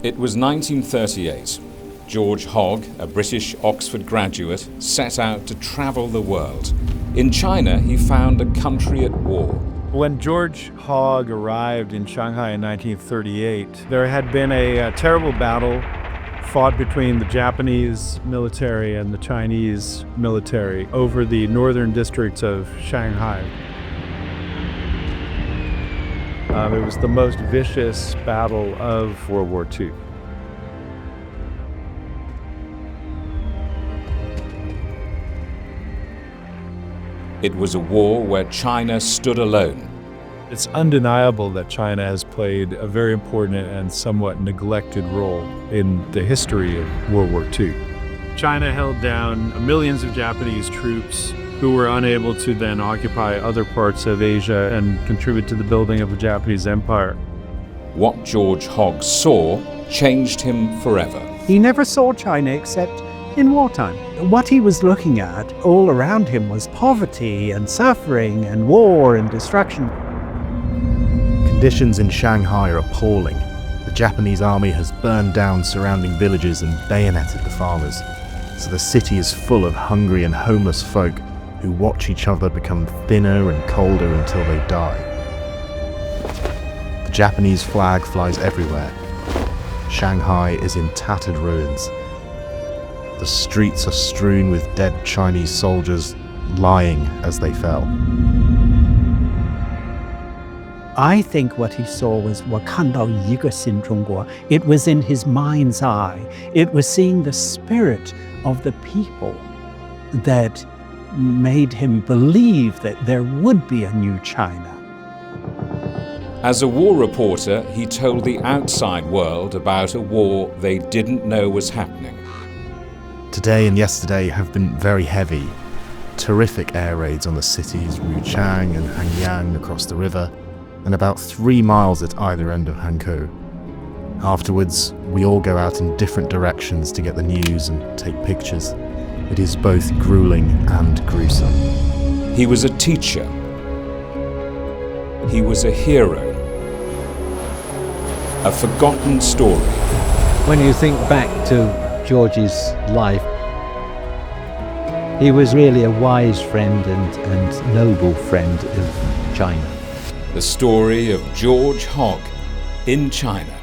It was 1938. George Hogg, a British Oxford graduate, set out to travel the world. In China, he found a country at war. When George Hogg arrived in Shanghai in 1938, there had been a terrible battle fought between the Japanese military and the Chinese military over the northern districts of Shanghai. It was the most vicious battle of World War II. It was a war where China stood alone. It's undeniable that China has played a very important and somewhat neglected role in the history of World War II. China held down millions of Japanese troops who were unable to then occupy other parts of Asia and contribute to the building of the Japanese Empire. What George Hogg saw changed him forever. He never saw China except in wartime. What he was looking at all around him was poverty and suffering and war and destruction. Conditions in Shanghai are appalling. The Japanese army has burned down surrounding villages and bayoneted the farmers. So the city is full of hungry and homeless folk who watch each other become thinner and colder until they die. The Japanese flag flies everywhere. Shanghai is in tattered ruins. The streets are strewn with dead Chinese soldiers lying as they fell. I think what he saw was 我看到一个新中国. It was in his mind's eye. It was seeing the spirit of the people that made him believe that there would be a new China. As a war reporter, he told the outside world about a war they didn't know was happening. Today and yesterday have been very heavy. Terrific air raids on the cities Wuchang and Hanyang across the river, and about 3 miles at either end of Hankou. Afterwards, we all go out in different directions to get the news and take pictures. It is both grueling and gruesome. He was a teacher. He was a hero. A forgotten story. When you think back to George's life, he was really a wise friend and noble friend of China. The story of George Hogg in China.